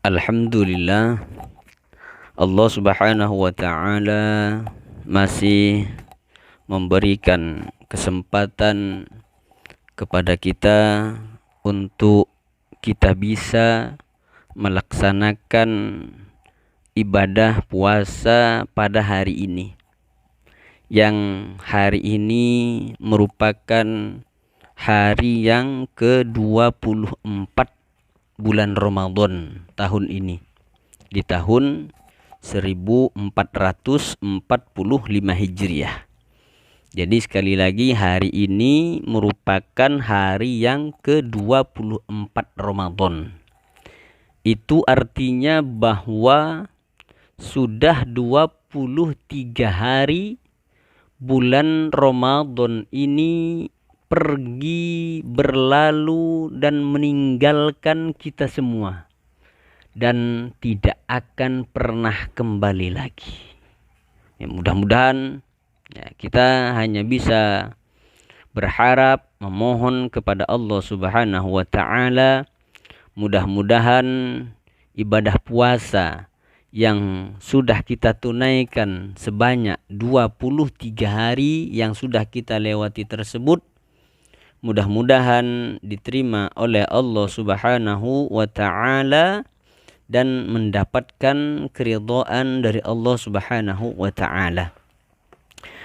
Alhamdulillah, Allah Subhanahu wa Ta'ala masih memberikan kesempatan kepada kita untuk kita bisa melaksanakan ibadah puasa pada hari ini, yang hari ini merupakan hari yang ke-24 bulan Ramadan tahun ini, di tahun 1445 Hijriah. Jadi sekali lagi, hari ini merupakan hari yang ke-24 Ramadan. Itu artinya bahwa sudah 23 hari bulan Ramadan ini pergi, berlalu, dan meninggalkan kita semua, dan tidak akan pernah kembali lagi. Ya, mudah-mudahan kita hanya bisa berharap, memohon kepada Allah Subhanahu wa Ta'ala, mudah-mudahan ibadah puasa yang sudah kita tunaikan sebanyak 23 hari yang sudah kita lewati tersebut, mudah-mudahan diterima oleh Allah Subhanahu wa Ta'ala dan mendapatkan keridhaan dari Allah Subhanahu wa Ta'ala.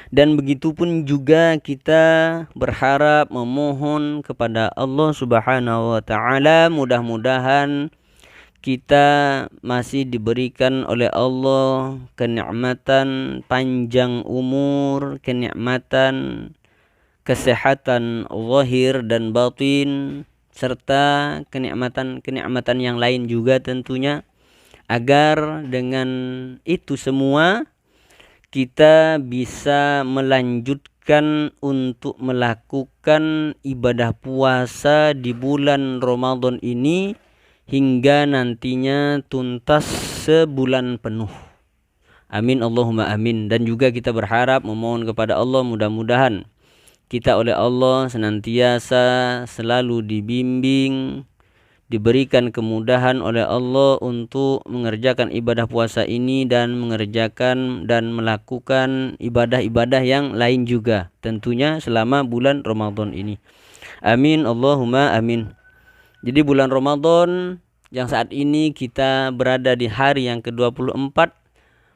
Dan begitupun juga kita berharap, memohon kepada Allah Subhanahu wa Ta'ala, mudah-mudahan kita masih diberikan oleh Allah kenikmatan panjang umur, kenikmatan kesehatan zahir dan batin, serta kenikmatan yang lain juga tentunya, agar dengan itu semua kita bisa melanjutkan untuk melakukan ibadah puasa di bulan Ramadan ini hingga nantinya tuntas sebulan penuh. Amin Allahumma amin. Dan juga kita berharap, memohon kepada Allah, mudah-mudahan kita oleh Allah senantiasa selalu dibimbing, diberikan kemudahan oleh Allah untuk mengerjakan ibadah puasa ini dan mengerjakan dan melakukan ibadah-ibadah yang lain juga tentunya selama bulan Ramadan ini. Amin Allahumma amin. Jadi bulan Ramadan yang saat ini kita berada di hari yang ke-24,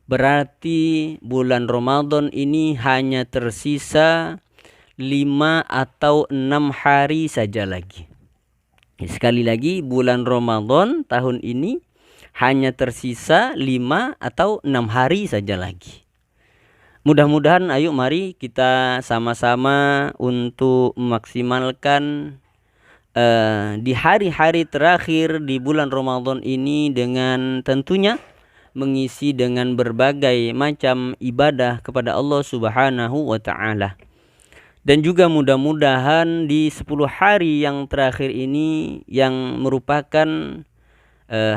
berarti bulan Ramadan ini hanya tersisa 5 atau 6 hari saja lagi. Sekali lagi, bulan Ramadan tahun ini hanya tersisa 5 atau 6 hari saja lagi. Mudah-mudahan ayo mari kita sama-sama untuk memaksimalkan di hari-hari terakhir di bulan Ramadan ini dengan tentunya mengisi dengan berbagai macam ibadah kepada Allah Subhanahu wa Ta'ala. Dan juga mudah-mudahan di 10 hari yang terakhir ini yang merupakan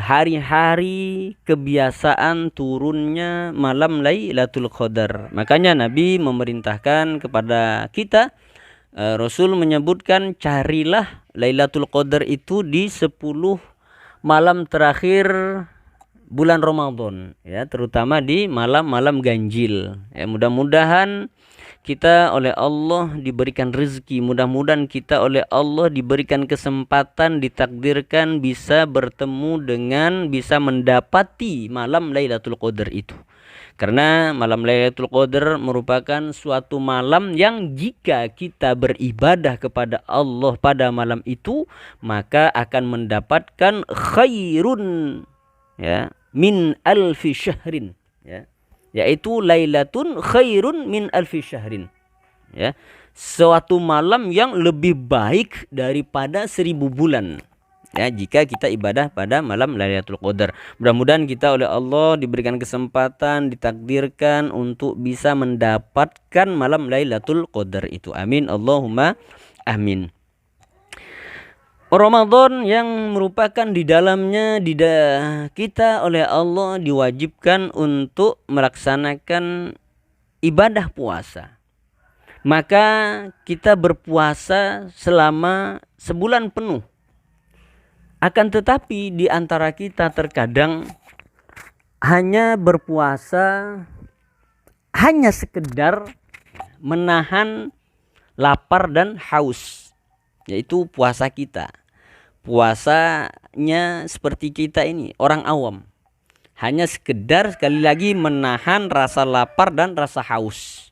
hari-hari kebiasaan turunnya malam Lailatul Qadar. Makanya Nabi memerintahkan kepada kita, Rasul menyebutkan carilah Lailatul Qadar itu di 10 malam terakhir bulan Ramadan, ya, terutama di malam-malam ganjil. Ya, mudah-mudahan kita oleh Allah diberikan rezeki, mudah-mudahan kita oleh Allah diberikan kesempatan, ditakdirkan bisa bertemu dengan, bisa mendapati malam Lailatul Qadar itu. Karena malam Lailatul Qadar merupakan suatu malam yang jika kita beribadah kepada Allah pada malam itu, maka akan mendapatkan khairun, ya, min alfi syahrin, ya, yaitu lailatun khairun min alfi syahrin, ya, suatu malam yang lebih baik daripada 1000 bulan, ya, jika kita ibadah pada malam Lailatul Qadar. Mudah-mudahan kita oleh Allah diberikan kesempatan, ditakdirkan untuk bisa mendapatkan malam Lailatul Qadar itu. Amin Allahumma amin. Ramadan yang merupakan di dalamnya kita oleh Allah diwajibkan untuk melaksanakan ibadah puasa. Maka kita berpuasa selama sebulan penuh. Akan tetapi di antara kita terkadang hanya berpuasa hanya sekedar menahan lapar dan haus, yaitu puasa kita. Puasanya seperti kita ini, orang awam. Hanya sekedar sekali lagi menahan rasa lapar dan rasa haus.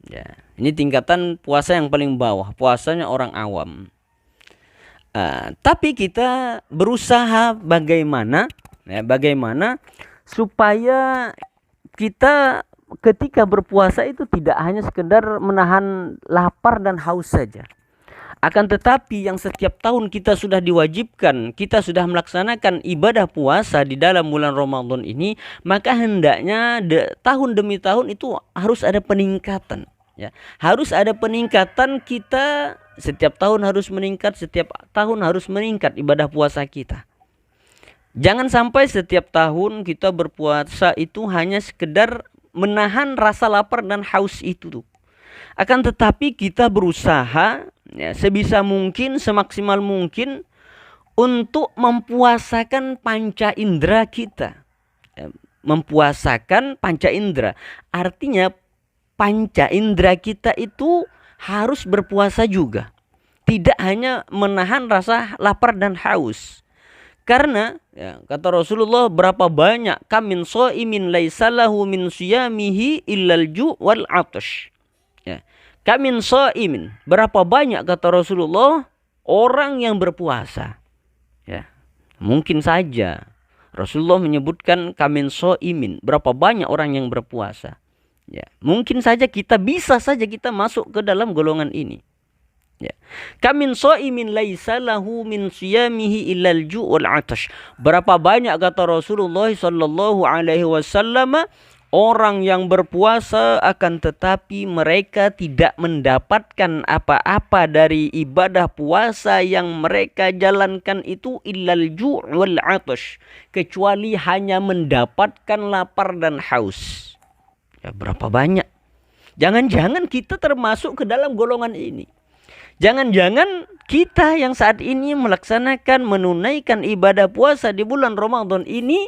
Ya, ini tingkatan puasa yang paling bawah, puasanya orang awam. Tapi kita berusaha bagaimana supaya kita ketika berpuasa itu tidak hanya sekedar menahan lapar dan haus saja. Akan tetapi yang setiap tahun kita sudah diwajibkan, kita sudah melaksanakan ibadah puasa di dalam bulan Ramadan ini, maka hendaknya tahun demi tahun itu harus ada peningkatan. Ya, harus ada peningkatan, kita setiap tahun harus meningkat, setiap tahun harus meningkat ibadah puasa kita. Jangan sampai setiap tahun kita berpuasa itu hanya sekedar menahan rasa lapar dan haus itu tuh. Akan tetapi kita berusaha ya, sebisa mungkin, semaksimal mungkin untuk mempuasakan panca indera kita. Mempuasakan panca indera. Artinya panca indera kita itu harus berpuasa juga. Tidak hanya menahan rasa lapar dan haus. Karena ya, kata Rasulullah, berapa banyak kamin shaimin laisa lahu min siyamihi illal ju' wal 'atash. Ya. Kamin shaimin, berapa banyak kata Rasulullah orang yang berpuasa. Ya. Mungkin saja Rasulullah menyebutkan kamin shaimin, berapa banyak orang yang berpuasa. Ya. Mungkin saja bisa saja kita masuk ke dalam golongan ini. Ya. Kamin shaimin laisa lahu min siyamihi illal ju' wal 'atash. Berapa banyak kata Rasulullah sallallahu alaihi wasallam orang yang berpuasa akan tetapi mereka tidak mendapatkan apa-apa dari ibadah puasa yang mereka jalankan itu illal ju' wal 'atash, kecuali hanya mendapatkan lapar dan haus. Ya, berapa banyak? Jangan-jangan kita termasuk ke dalam golongan ini. Jangan-jangan kita yang saat ini melaksanakan, menunaikan ibadah puasa di bulan Ramadan ini,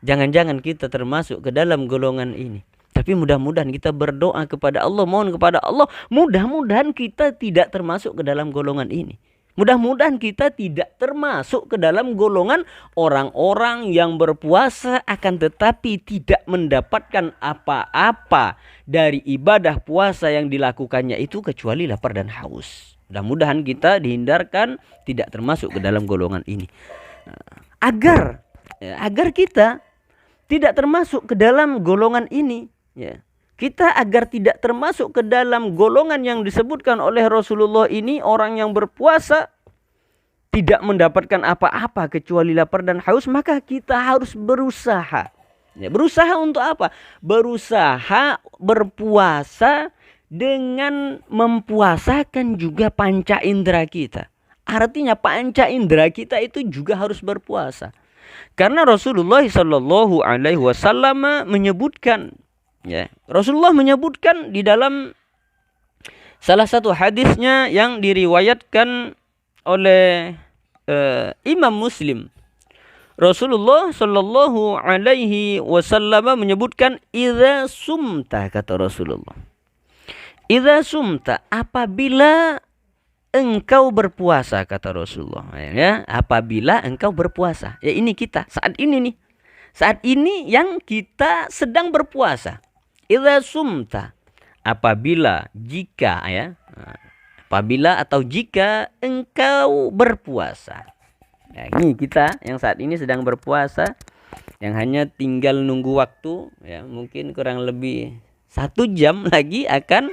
jangan-jangan kita termasuk ke dalam golongan ini. Tapi mudah-mudahan kita berdoa kepada Allah, mohon kepada Allah, mudah-mudahan kita tidak termasuk ke dalam golongan ini. Mudah-mudahan kita tidak termasuk ke dalam golongan orang-orang yang berpuasa akan tetapi tidak mendapatkan apa-apa dari ibadah puasa yang dilakukannya itu kecuali lapar dan haus. Mudah-mudahan kita dihindarkan tidak termasuk ke dalam golongan ini. Agar kita tidak termasuk ke dalam golongan ini, ya. Kita agar tidak termasuk ke dalam golongan yang disebutkan oleh Rasulullah ini, orang yang berpuasa tidak mendapatkan apa-apa kecuali lapar dan haus, maka kita harus berusaha. Ya, berusaha untuk apa? Berusaha berpuasa dengan mempuasakan juga panca indera kita. Artinya panca indera kita itu juga harus berpuasa. Karena Rasulullah Shallallahu Alaihi Wasallam menyebutkan, ya, Rasulullah menyebutkan di dalam salah satu hadisnya yang diriwayatkan oleh Imam Muslim. Rasulullah Shallallahu Alaihi Wasallam menyebutkan, idza sumta, kata Rasulullah, idza sumta, apabila engkau berpuasa, kata Rasulullah, ya, apabila engkau berpuasa. Ya, ini kita saat ini nih. Saat ini yang kita sedang berpuasa. Idza sumta, apabila, jika, ya. Apabila atau jika engkau berpuasa. Ya, ini kita yang saat ini sedang berpuasa, yang hanya tinggal nunggu waktu, ya, mungkin kurang lebih 1 jam lagi akan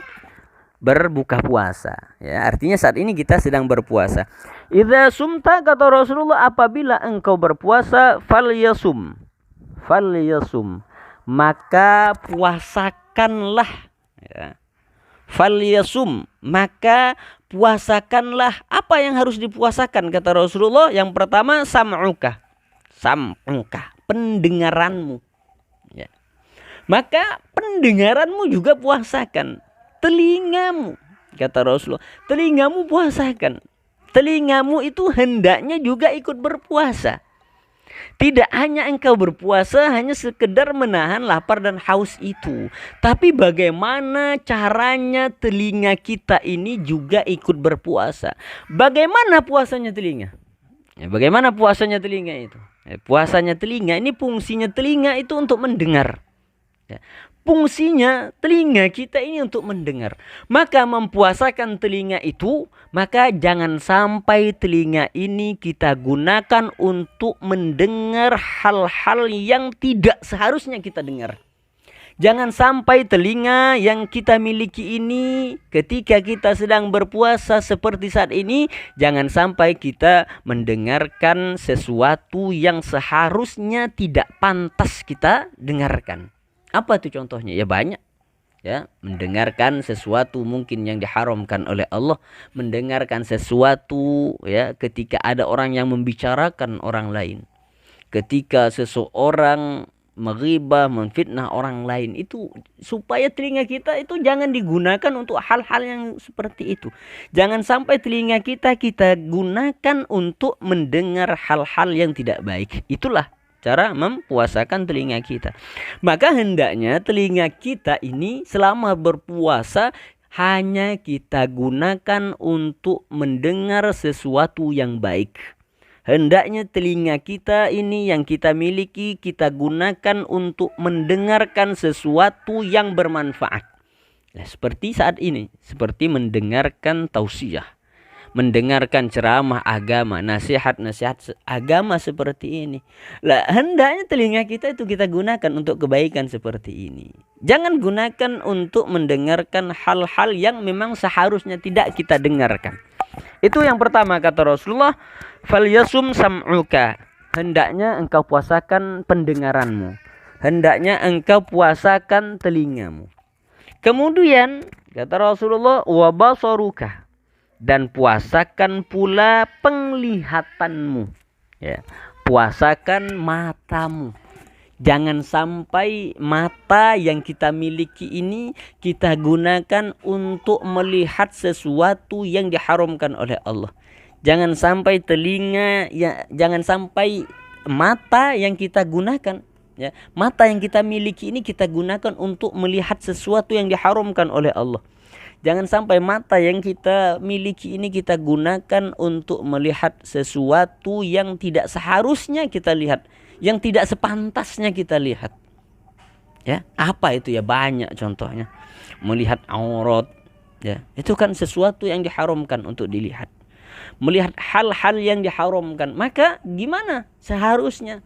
berbuka puasa. Ya, artinya saat ini kita sedang berpuasa. Idza sumta, kata Rasulullah, apabila engkau berpuasa, falyasum, maka puasakanlah. Ya. Falyasum, maka puasakanlah. Apa yang harus dipuasakan, kata Rasulullah? Yang pertama, sam'uka, pendengaranmu. Ya. Maka pendengaranmu juga puasakan. Telingamu, kata Rasulullah, telingamu puasakan. telingamu itu hendaknya juga ikut berpuasa. Tidak hanya engkau berpuasa hanya sekedar menahan lapar dan haus itu, tapi bagaimana caranya telinga kita ini juga ikut berpuasa. Bagaimana puasanya telinga? Ya, bagaimana puasanya telinga itu? Ya, puasanya telinga ini, fungsinya telinga itu untuk mendengar. Ya, fungsinya telinga kita ini untuk mendengar. Maka mempuasakan telinga itu, maka jangan sampai telinga ini kita gunakan untuk mendengar hal-hal yang tidak seharusnya kita dengar. Jangan sampai telinga yang kita miliki ini ketika kita sedang berpuasa seperti saat ini, jangan sampai kita mendengarkan sesuatu yang seharusnya tidak pantas kita dengarkan. Apa itu contohnya? Ya banyak. Ya, mendengarkan sesuatu mungkin yang diharamkan oleh Allah, mendengarkan sesuatu ya ketika ada orang yang membicarakan orang lain. Ketika seseorang menghibah, memfitnah orang lain, itu supaya telinga kita itu jangan digunakan untuk hal-hal yang seperti itu. Jangan sampai telinga kita gunakan untuk mendengar hal-hal yang tidak baik. Itulah cara mempuasakan telinga kita. Maka hendaknya telinga kita ini selama berpuasa hanya kita gunakan untuk mendengar sesuatu yang baik. Hendaknya telinga kita ini yang kita miliki kita gunakan untuk mendengarkan sesuatu yang bermanfaat. Nah, seperti saat ini, seperti mendengarkan tausiah, mendengarkan ceramah agama, nasihat-nasihat agama seperti ini. Lah, hendaknya telinga kita itu kita gunakan untuk kebaikan seperti ini. Jangan gunakan untuk mendengarkan hal-hal yang memang seharusnya tidak kita dengarkan. Itu yang pertama kata Rasulullah, falyasum sam'uka. Hendaknya engkau puasakan pendengaranmu. Hendaknya engkau puasakan telingamu. Kemudian kata Rasulullah, wa basaruka. Dan puasakan pula penglihatanmu. Ya, puasakan matamu. Jangan sampai mata yang kita miliki ini kita gunakan untuk melihat sesuatu yang diharamkan oleh Allah. Jangan sampai telinga, ya, jangan sampai mata yang kita gunakan, ya, mata yang kita miliki ini kita gunakan untuk melihat sesuatu yang diharamkan oleh Allah. Jangan sampai mata yang kita miliki ini kita gunakan untuk melihat sesuatu yang tidak seharusnya kita lihat, yang tidak sepantasnya kita lihat. Ya, apa itu ya? Banyak contohnya. Melihat aurat, ya, itu kan sesuatu yang diharamkan untuk dilihat. Melihat hal-hal yang diharamkan, maka gimana seharusnya?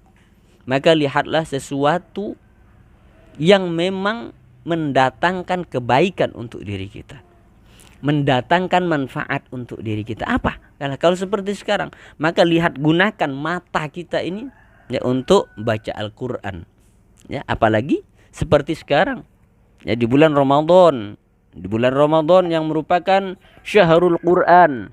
Maka lihatlah sesuatu yang memang mendatangkan kebaikan untuk diri kita, mendatangkan manfaat untuk diri kita. Apa? Kalau seperti sekarang, maka gunakan mata kita ini ya untuk baca Al-Quran. Ya, apalagi seperti sekarang ya di bulan Ramadan. Di bulan Ramadan yang merupakan syahrul Quran,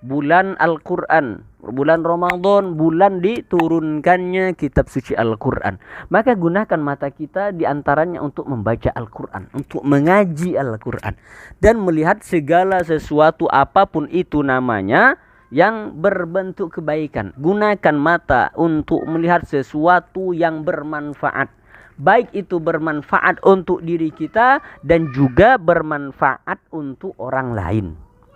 bulan Al-Quran. Bulan Ramadan, bulan diturunkannya kitab suci Al-Quran. Maka gunakan mata kita diantaranya untuk membaca Al-Quran, untuk mengaji Al-Quran, dan melihat segala sesuatu apapun itu namanya yang berbentuk kebaikan. Gunakan mata untuk melihat sesuatu yang bermanfaat. Baik itu bermanfaat untuk diri kita dan juga bermanfaat untuk orang lain.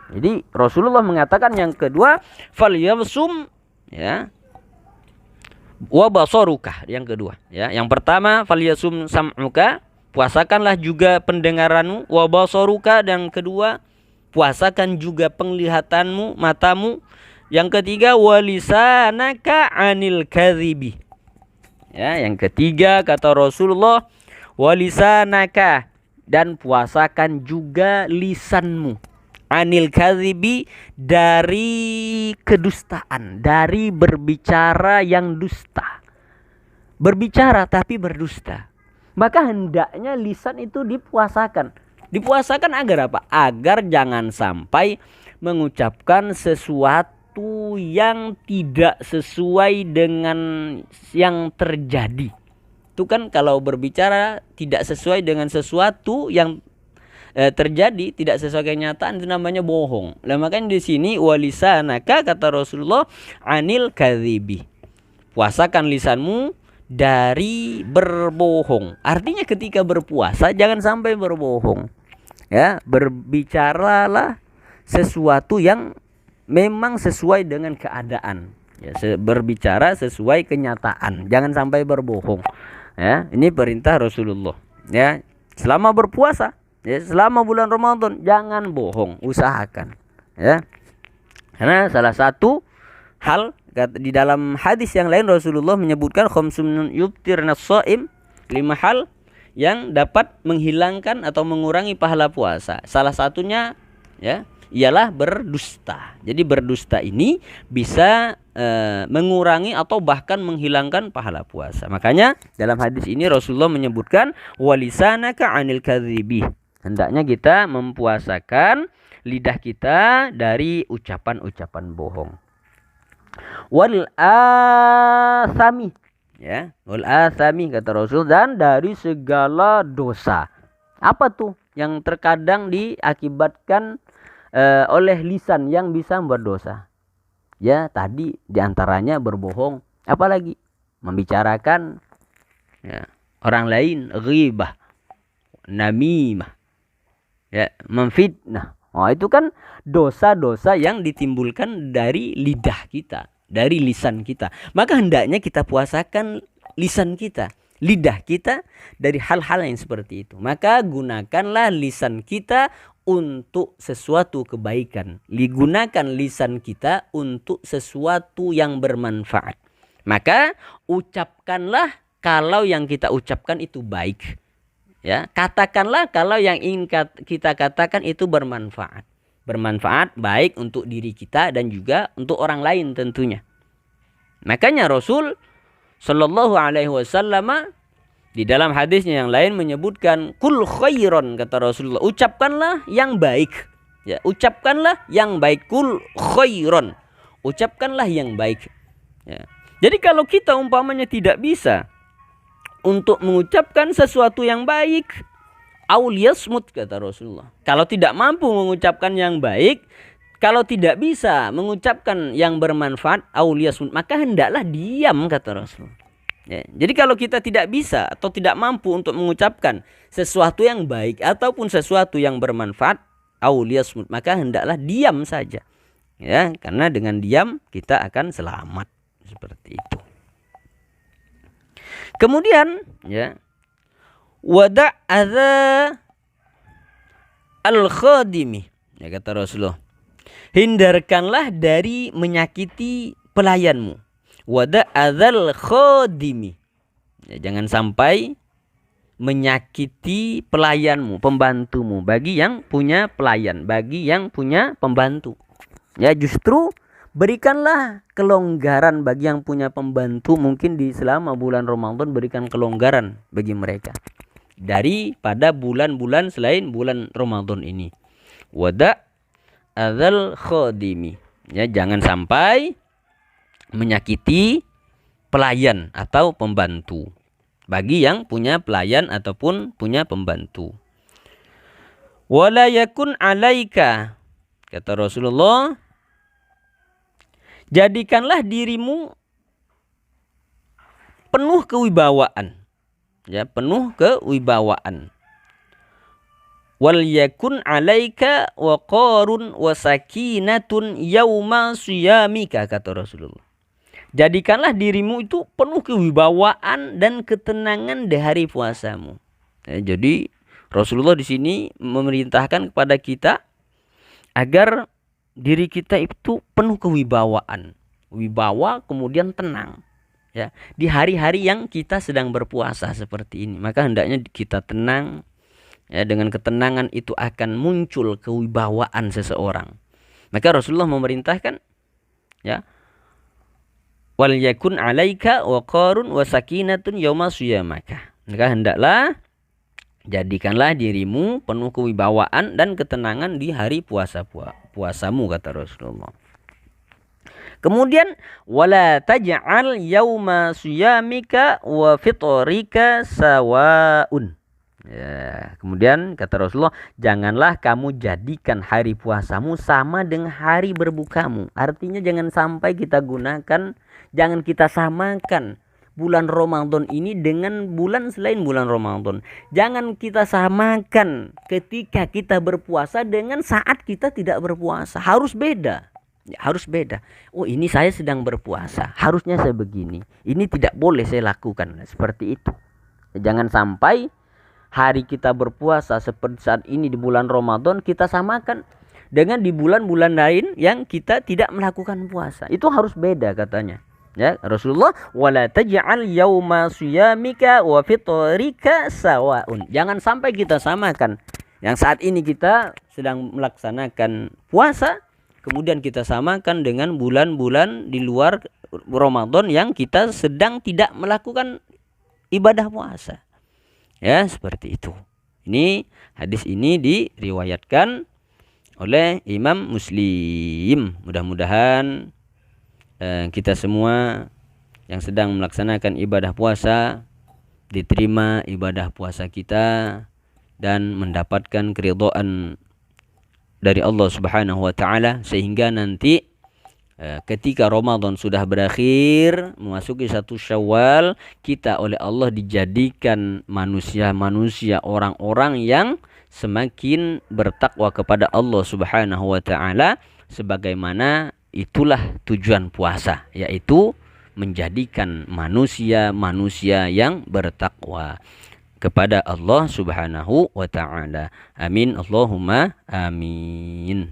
Jadi Rasulullah mengatakan yang kedua, falyabsum, ya, wa basaruka, yang kedua, ya. Yang pertama falyasum sam'uka, puasakanlah juga pendengaranmu, wa basaruka, dan kedua puasakan juga penglihatanmu, matamu. Yang ketiga walisanaka anil kadhibi. Ya, yang ketiga kata Rasulullah, walisanaka, dan puasakan juga lisanmu, anil kadhibi, dari kedustaan, dari berbicara yang dusta. Berbicara tapi berdusta. Maka hendaknya lisan itu dipuasakan. Dipuasakan agar apa? Agar jangan sampai mengucapkan sesuatu yang tidak sesuai dengan yang terjadi. Itu kan kalau berbicara tidak sesuai dengan sesuatu yang terjadi tidak sesuai kenyataan itu namanya bohong. Nah, makanya di sini walisanaka kata Rasulullah anil kadzibi. Puasakan lisanmu dari berbohong. Artinya ketika berpuasa jangan sampai berbohong. Ya, berbicaralah sesuatu yang memang sesuai dengan keadaan. Ya, berbicara sesuai kenyataan, jangan sampai berbohong. Ya, ini perintah Rasulullah. Ya, selama berpuasa, ya, selama bulan Ramadan jangan bohong, usahakan. Ya, karena salah satu hal di dalam hadis yang lain Rasulullah menyebutkan khamsun yubtirnas shaim, 5 hal yang dapat menghilangkan atau mengurangi pahala puasa. Salah satunya ya ialah berdusta. Jadi berdusta ini bisa mengurangi atau bahkan menghilangkan pahala puasa. Makanya dalam hadis ini Rasulullah menyebutkan walisanaka anil kadzibi. Hendaknya kita mempuasakan lidah kita dari ucapan-ucapan bohong. Wal asami, ya, wal asami kata Rasul, dan dari segala dosa. Apa tuh yang terkadang diakibatkan oleh lisan yang bisa membuat dosa? Ya, tadi diantaranya berbohong, apalagi membicarakan ya, orang lain, ghibah, namimah, ya, memfitnah. Oh, itu kan dosa-dosa yang ditimbulkan dari lidah kita, dari lisan kita. Maka hendaknya kita puasakan lisan kita, lidah kita dari hal-hal yang seperti itu. Maka gunakanlah lisan kita untuk sesuatu kebaikan. Digunakan lisan kita untuk sesuatu yang bermanfaat. Maka ucapkanlah kalau yang kita ucapkan itu baik. Ya, katakanlah kalau yang ingin kita katakan itu bermanfaat. Bermanfaat baik untuk diri kita dan juga untuk orang lain tentunya. Makanya Rasul Shallallahu Alaihi Wasallam di dalam hadisnya yang lain menyebutkan kul khairon, kata Rasulullah, ucapkanlah yang baik. Ya, ucapkanlah yang baik, kul khairon, ucapkanlah yang baik. Ya. Jadi kalau kita umpamanya tidak bisa untuk mengucapkan sesuatu yang baik, auliyasmut, kata Rasulullah. Kalau tidak mampu mengucapkan yang baik, kalau tidak bisa mengucapkan yang bermanfaat, auliyasmut, maka hendaklah diam, kata Rasulullah. Ya, jadi kalau kita tidak bisa atau tidak mampu untuk mengucapkan sesuatu yang baik ataupun sesuatu yang bermanfaat, auliyasmut, maka hendaklah diam saja. Ya, karena dengan diam kita akan selamat, seperti itu. Kemudian ya, wada' adza al-khadimi, ya, kata Rasulullah, hindarkanlah dari menyakiti pelayanmu. Wada' adzal khadimi, ya, jangan sampai menyakiti pelayanmu, pembantumu. Bagi yang punya pelayan, bagi yang punya pembantu, ya, justru berikanlah kelonggaran bagi yang punya pembantu. Mungkin di selama bulan Ramadan berikan kelonggaran bagi mereka daripada bulan-bulan selain bulan Ramadan ini. Wada' adzal khadimi, ya, jangan sampai menyakiti pelayan atau pembantu, bagi yang punya pelayan ataupun punya pembantu. Wala yakun alaika, kata Rasulullah, jadikanlah dirimu penuh kewibawaan, ya, penuh kewibawaan. Wal yakun alaika waqarun wa sakinatun yauma siyamika, kata Rasulullah. Jadikanlah dirimu itu penuh kewibawaan dan ketenangan di hari puasamu. Ya, jadi Rasulullah di sini memerintahkan kepada kita agar diri kita itu penuh kewibawaan, wibawa kemudian tenang. Ya, di hari-hari yang kita sedang berpuasa seperti ini, maka hendaknya kita tenang. Ya, dengan ketenangan itu akan muncul kewibawaan seseorang. Maka Rasulullah memerintahkan, ya, wal yakun alaika waqarun wa sakinatun yauma siyamaka. Maka hendaklah jadikanlah dirimu penuh kewibawaan dan ketenangan di hari puasamu, kata Rasulullah. Kemudian wala taj'al yauma siyamika wa fitrika sawaun. Ya, kemudian kata Rasulullah, janganlah kamu jadikan hari puasamu sama dengan hari berbukamu. Artinya jangan sampai kita gunakan, jangan kita samakan bulan Ramadan ini dengan bulan selain bulan Ramadan. Jangan kita samakan ketika kita berpuasa dengan saat kita tidak berpuasa. Harus beda. Ya, harus beda. Oh, ini saya sedang berpuasa, harusnya saya begini. Ini tidak boleh saya lakukan. Seperti itu. Jangan sampai hari kita berpuasa seperti saat ini di bulan Ramadan kita samakan dengan di bulan-bulan lain yang kita tidak melakukan puasa. Itu harus beda katanya. Ya, Rasulullah, wala taj'al yauma siyamika wa fitrika sawaun. Jangan sampai kita samakan yang saat ini kita sedang melaksanakan puasa, kemudian kita samakan dengan bulan-bulan di luar Ramadan yang kita sedang tidak melakukan ibadah puasa. Ya, seperti itu. Ini hadis ini diriwayatkan oleh Imam Muslim. Mudah-mudahan kita semua yang sedang melaksanakan ibadah puasa diterima ibadah puasa kita dan mendapatkan keridhaan dari Allah Subhanahu wa taala, sehingga nanti ketika Ramadan sudah berakhir, memasuki 1 Syawal, kita oleh Allah dijadikan manusia-manusia, orang-orang yang semakin bertakwa kepada Allah Subhanahu wa taala, sebagaimana itulah tujuan puasa, yaitu menjadikan manusia-manusia yang bertakwa kepada Allah Subhanahu wa taala. Amin, Allahumma amin.